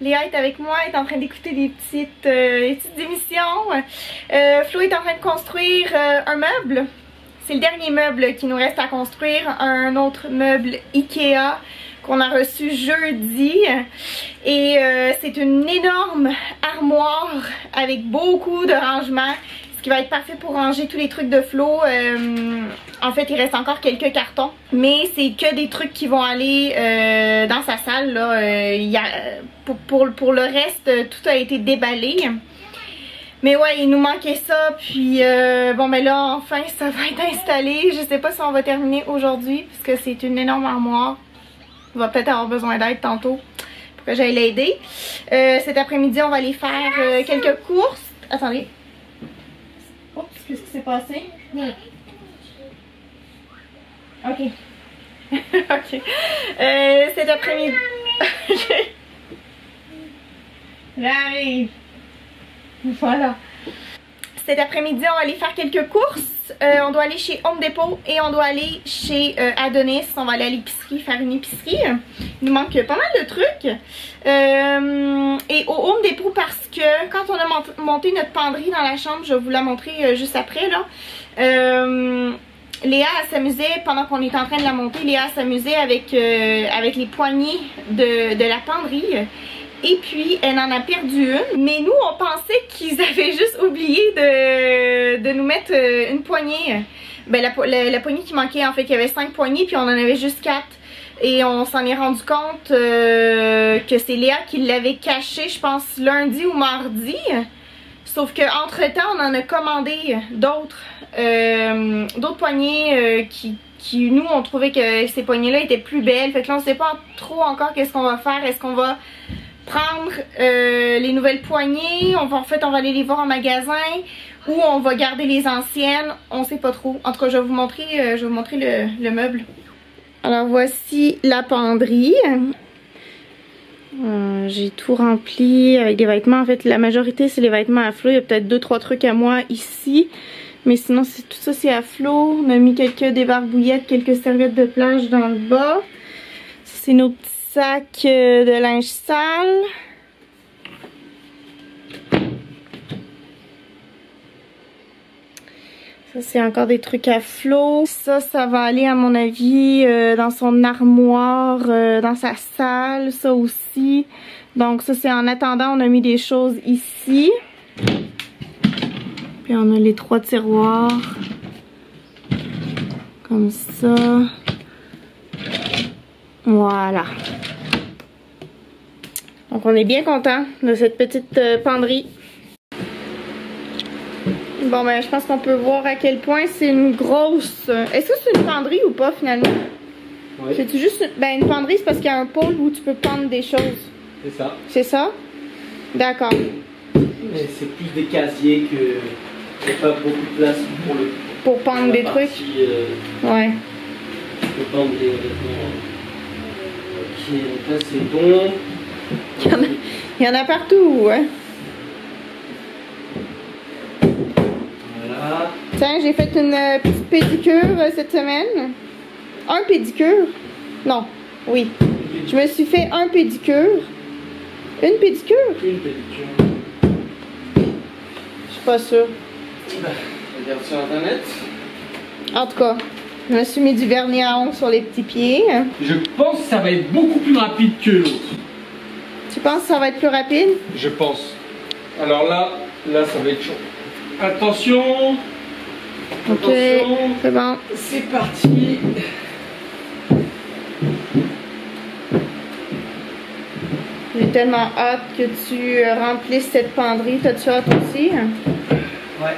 Léa est avec moi, elle est en train d'écouter des petites émissions. Flo est en train de construire un meuble. C'est le dernier meuble qui nous reste à construire. Un autre meuble Ikea qu'on a reçu jeudi. Et c'est une énorme armoire avec beaucoup de rangements. Ce qui va être parfait pour ranger tous les trucs de Flo. En fait, il reste encore quelques cartons. Mais c'est que des trucs qui vont aller dans sa salle. Là. Pour le reste, tout a été déballé. Mais ouais, il nous manquait ça. Puis bon, mais là, enfin, ça va être installé. Je sais pas si on va terminer aujourd'hui. Parce que c'est une énorme armoire. On va peut-être avoir besoin d'aide tantôt. Pour que j'aille l'aider. Cet après-midi, on va aller faire quelques courses. Attendez. Oups, qu'est-ce qui s'est passé? Ok. Ok. Cet après-midi... J'arrive. Voilà. Cet après-midi, on va aller faire quelques courses. On doit aller chez Home Depot et on doit aller chez Adonis. On va aller à l'épicerie, faire une épicerie. Il nous manque pas mal de trucs. Et au Home Depot, parce que quand on a monté notre penderie dans la chambre, je vais vous la montrer juste après là. Léa s'amusait, pendant qu'on était en train de la monter, Léa s'amusait avec les poignées de la penderie. Et puis, elle en a perdu une. Mais nous, on pensait qu'ils avaient juste oublié de nous mettre une poignée. Ben, la poignée qui manquait, en fait, il y avait 5 poignées, puis on en avait juste 4. Et on s'en est rendu compte que c'est Léa qui l'avait cachée, je pense, lundi ou mardi. Sauf qu'entre temps, on en a commandé d'autres poignées qui, nous, on trouvait que ces poignées-là étaient plus belles. Fait que là, on sait pas trop encore qu'est-ce qu'on va faire. Est-ce qu'on va prendre les nouvelles poignées, en fait on va aller les voir en magasin, ou on va garder les anciennes, on sait pas trop. En tout cas, je vais vous montrer le meuble. Alors voici la penderie. J'ai tout rempli avec des vêtements. En fait, la majorité c'est les vêtements à Flo. Il y a peut-être 2-3 trucs à moi ici, mais sinon tout ça c'est à Flo. On a mis quelques débarbouillettes, quelques serviettes de plage dans le bas. C'est nos petits sac de linge sale. Ça c'est encore des trucs à Flo. Ça va aller à mon avis dans son armoire, dans sa salle, ça aussi. Donc ça c'est en attendant, on a mis des choses ici. Puis on a les 3 tiroirs. Comme ça. Voilà. Donc on est bien content de cette petite penderie. Bon ben je pense qu'on peut voir à quel point c'est une grosse... Est-ce que c'est une penderie ou pas finalement? Oui. C'est-tu juste une penderie, c'est parce qu'il y a un pôle où tu peux pendre des choses. C'est ça. C'est ça? D'accord. Mais c'est plus des casiers que... Il n'y a pas beaucoup de place pour pendre des trucs. Ouais. Pour pendre des vêtements. Ok, donc là c'est bon. Il y en a partout, hein. Voilà. Tiens, j'ai fait une petite pédicure cette semaine. Un pédicure? Non, oui. Je me suis fait un pédicure. Une pédicure? Une pédicure. Je suis pas sûre. Regarde sur internet. En tout cas, je me suis mis du vernis à ongles sur les petits pieds. Je pense que ça va être beaucoup plus rapide que l'autre. Tu penses que ça va être plus rapide? Je pense. Alors là ça va être chaud. Attention. Ok, c'est bon. C'est parti. J'ai tellement hâte que tu remplisses cette penderie. T'as-tu hâte aussi? Ouais.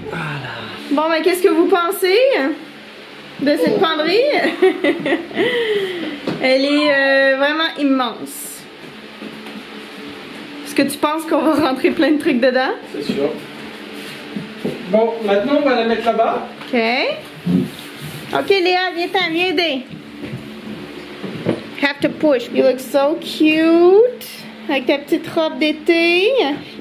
Voilà. Bon, mais qu'est-ce que vous pensez de cette penderie? Elle est vraiment immense. Est-ce que tu penses qu'on va rentrer plein de trucs dedans? C'est sûr. Bon, maintenant on va la mettre là-bas. Ok. Ok Léa, viens-t'en, viens aider. Have to push. You look so cute. Avec ta petite robe d'été.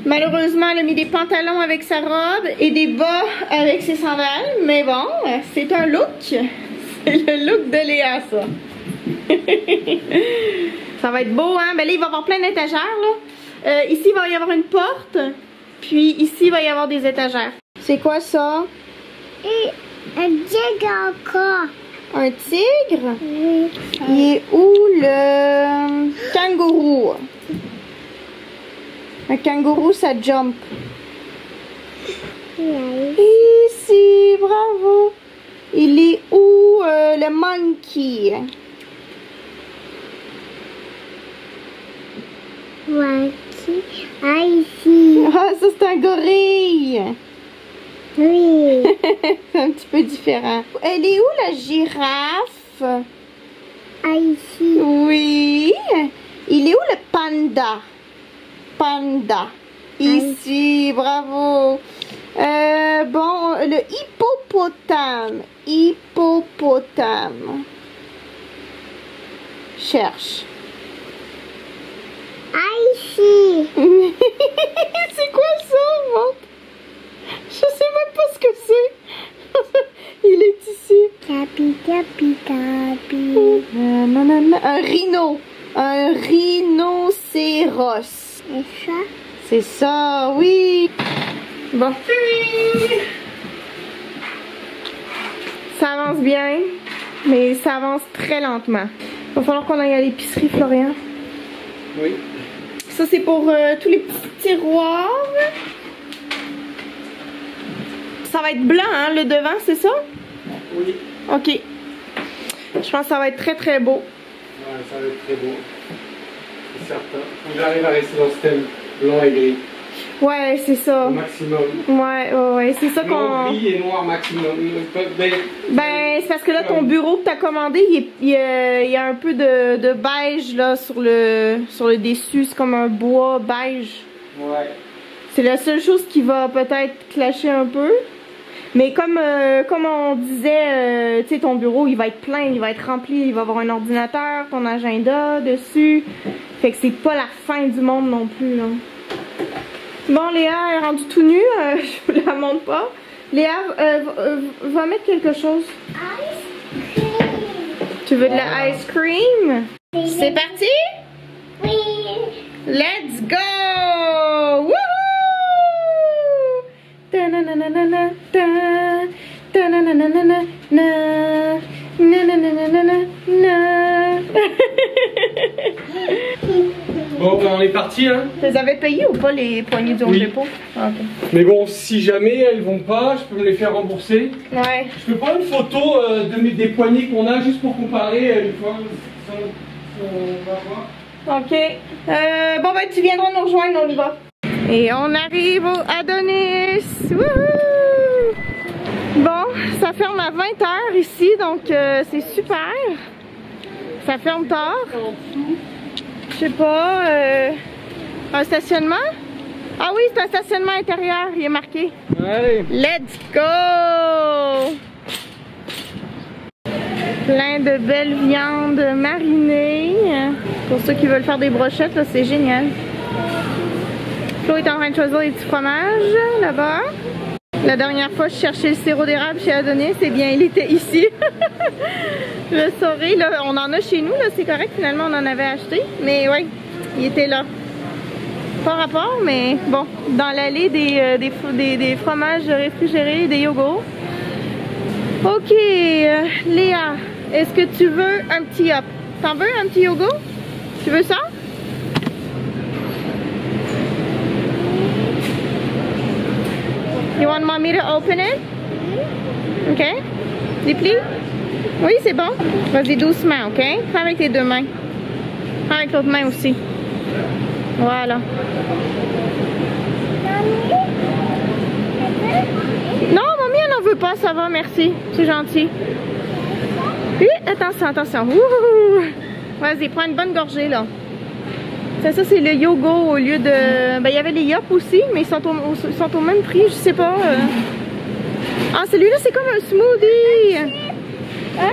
Malheureusement, elle a mis des pantalons avec sa robe et des bas avec ses sandales. Mais bon, c'est un look. C'est le look de Léa, ça. Ça va être beau, hein? Ben là, il va y avoir plein d'étagères, là. Ici, il va y avoir une porte. Puis ici, il va y avoir des étagères. C'est quoi ça? Et un tigre encore. Un tigre? Oui. Il est où le kangourou? Un kangourou, ça jump. Oui. Ici, bravo. Il est où le monkey? Voici. Ah, ici. Ah, ça c'est un gorille. Oui. C'est un petit peu différent. Elle est où la girafe? Ah, ici. Oui. Il est où le panda? Panda. Ici, bravo. Bon, le hippopotame. Hippopotame. Cherche. Ah, ici. C'est quoi ça, montre? Je sais même pas ce que c'est. Il est ici. Capi, capi, capi. Nanana. Un rhino. Un rhinocéros. Et ça? C'est ça, oui. Bon. Ça avance bien, mais ça avance très lentement. Il va falloir qu'on aille à l'épicerie, Florian. Oui. Ça, c'est pour tous les petits tiroirs. Ça va être blanc, hein, le devant, c'est ça? Oui. Ok. Je pense que ça va être très, très beau. Ouais, ça va être très beau. C'est certain. Faut que j'arrive à rester dans ce thème blanc et gris. Ouais, c'est ça. Au maximum. Ouais, c'est ça Blanc, qu'on... gris et noir maximum. Ben, c'est parce que là, ton bureau que t'as commandé, il y a un peu de beige là sur le dessus. C'est comme un bois beige. Ouais. C'est la seule chose qui va peut-être clasher un peu. Mais comme on disait, tu sais, ton bureau, il va être plein, il va être rempli. Il va avoir un ordinateur, ton agenda dessus. Fait que c'est pas la fin du monde non plus, là. Bon, Léa est rendue tout nue. Je vous la montre pas. Léa, va mettre quelque chose. Ice cream. Tu veux de la ice cream? C'est parti? Oui. Let's go! Wouhou! Ta-na-na-na-na-na, ta. Ta-na-na-na-na-na, na. Na-na-na-na-na-na. Bon, ben on est parti, hein. Tu les avais payés ou pas, les poignées du Home Oui. Depot? Ah, ok. Mais bon, si jamais elles vont pas, je peux me les faire rembourser. Ouais. Je peux prendre une photo des poignées qu'on a juste pour comparer une fois. On va voir. Ok. Bon, ben, tu viendras nous rejoindre, on y va. Et on arrive au Adonis. Wouhou! Bon, ça ferme à 20h ici, donc c'est super. Ça ferme tard. Je sais pas. Un stationnement? Ah oui, c'est un stationnement intérieur, il est marqué. Allez. Let's go! Plein de belles viandes marinées. Pour ceux qui veulent faire des brochettes, là, c'est génial. Flo est en train de choisir les petits fromages là-bas. La dernière fois, je cherchais le sirop d'érable chez Adonis. Eh bien, il était ici. Le sauré, là, on en a chez nous, là, c'est correct. Finalement, on en avait acheté. Mais oui, il était là. Pas rapport, mais bon, dans l'allée des fromages réfrigérés, des yogourts. Ok, Léa, est-ce que tu veux un petit hop? T'en veux un petit yogourt? Tu veux ça? You want mommy to open it? Ok. Déplie? Oui, c'est bon. Vas-y doucement, ok? Fais avec tes deux mains. Fais avec l'autre main aussi. Voilà. Non, mamie, elle n'en veut pas, ça va, merci. C'est gentil. Oui, attention, attention. Vas-y, prends une bonne gorgée, là. Ça c'est le yoga au lieu de... Ben, il y avait les yop aussi, mais ils sont au même prix, je sais pas. Ah, celui-là, c'est comme un smoothie. Hein?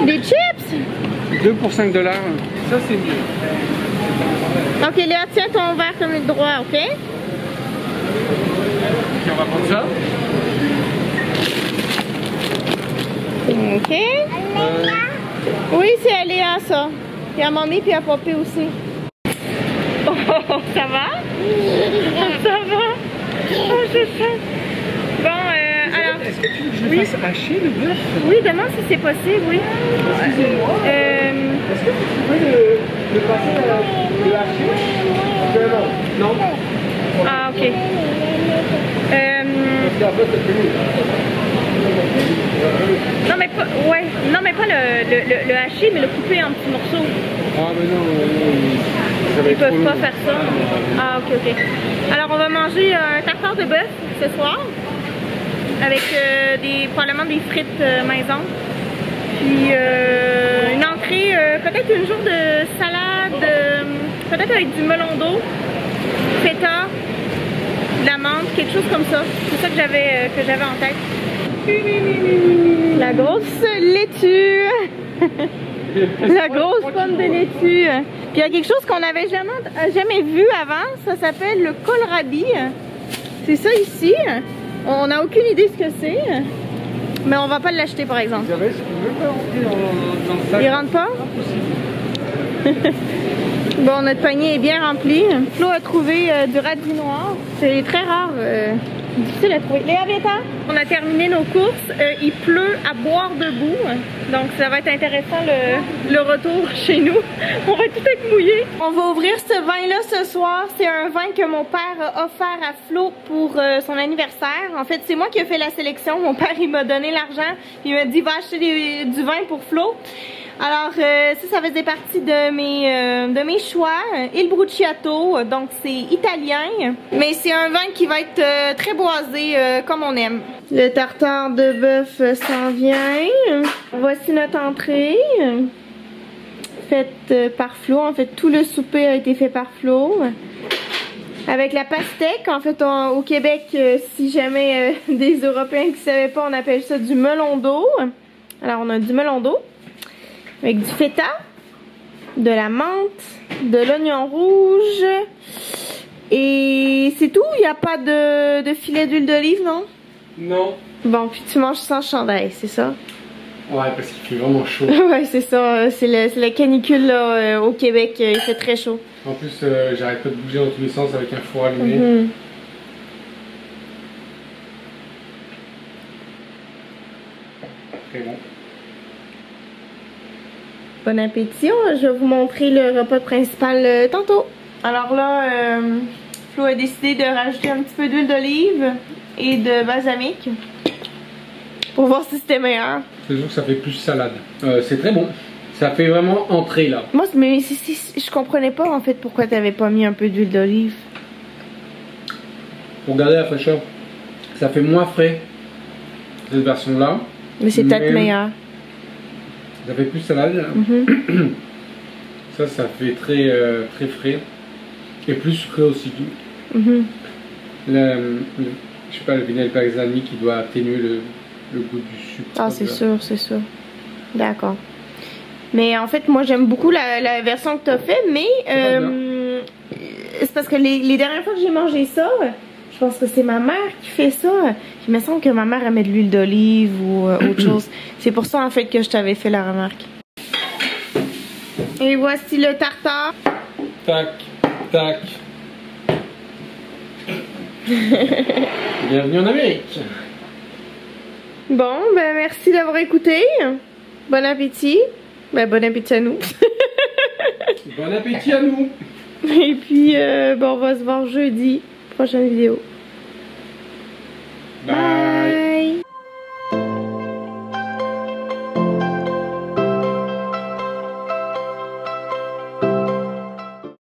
Des chips? 2 pour 5 $. Ça, c'est mieux. Ok, Léa, tiens ton verre comme le droit, ok? Ok, on va prendre ça. Ok. Oui, c'est à Léa, ça. Puis à mamie, puis à papé aussi. Oh, ça va? Ça va? Oh, je sais. Bon, alors... Est-ce que tu veux que je le fasse hacher le bœuf? Oui, demande si c'est possible, oui. Excusez-moi. Est-ce que tu peux le passer le hacher? Non. Ah, ok. Non mais pas, ouais, non mais pas le hacher, mais le couper en petits morceaux. Ah mais non, ils peuvent pas faire ça. Ah ok. Alors on va manger un tartare de bœuf ce soir avec probablement des frites maison. Puis une entrée, peut-être une jour de salade, peut-être avec du melon d'eau, feta, de la menthe, quelque chose comme ça. C'est ça que j'avais en tête. La grosse laitue. La grosse pomme de laitue. Puis il y a quelque chose qu'on n'avait jamais vu avant. Ça s'appelle le kohlrabi. C'est ça ici. On n'a aucune idée ce que c'est. Mais on va pas l'acheter par exemple. Il rentre pas? Bon, notre panier est bien rempli. Flo a trouvé du radis noir. C'est très rare. Difficile à trouver. Léa, viens-t'en. On a terminé nos courses. Il pleut à boire debout. Donc ça va être intéressant le retour chez nous. On va tout être mouillé. On va ouvrir ce vin-là ce soir. C'est un vin que mon père a offert à Flo pour son anniversaire. En fait, c'est moi qui ai fait la sélection. Mon père, il m'a donné l'argent. Il m'a dit, va acheter du vin pour Flo. Alors ça faisait partie de mes choix. Il Bruciato, donc c'est italien, mais c'est un vin qui va être très boisé comme on aime. Le tartare de bœuf s'en vient. Voici notre entrée, faite par Flo. En fait, tout le souper a été fait par Flo. Avec la pastèque, en fait, au Québec, si jamais des Européens qui ne savaient pas, on appelle ça du melon d'eau. Alors on a du melon d'eau. Avec du feta, de la menthe, de l'oignon rouge. Et c'est tout? Il n'y a pas de filet d'huile d'olive, non? Non. Bon, puis tu manges sans chandail, c'est ça? Ouais, parce qu'il fait vraiment chaud. Ouais, c'est ça. C'est la canicule là, au Québec. Il fait très chaud. En plus, j'arrête pas de bouger dans tous les sens avec un four allumé. Très bon. Bon appétit. Je vais vous montrer le repas principal tantôt. Alors là, Flo a décidé de rajouter un petit peu d'huile d'olive et de balsamique pour voir si c'était meilleur. C'est sûr que ça fait plus salade. C'est très bon. Ça fait vraiment entrée là. Moi, mais je comprenais pas en fait pourquoi t'avais pas mis un peu d'huile d'olive. Pour garder la fraîcheur, ça fait moins frais cette version là. Mais c'est peut-être meilleur. Ça fait plus salade. Ça fait très, très frais. Et plus sucré aussi. Je sais pas, le vinaigre balsamique qui doit atténuer le goût du sucre. Ah, c'est sûr, c'est sûr. D'accord. Mais en fait, moi j'aime beaucoup la version que tu as fait, mais c'est parce que les dernières fois que j'ai mangé ça, je pense que c'est ma mère qui fait ça. Il me semble que ma mère elle met de l'huile d'olive ou autre chose. C'est pour ça en fait que je t'avais fait la remarque. Et voici le tartare. Tac, tac. Bienvenue en Amérique. Bon, ben merci d'avoir écouté. Bon appétit. Ben bon appétit à nous. Bon appétit à nous. Et puis, bon, on va se voir jeudi. Prochaine vidéo. Bye.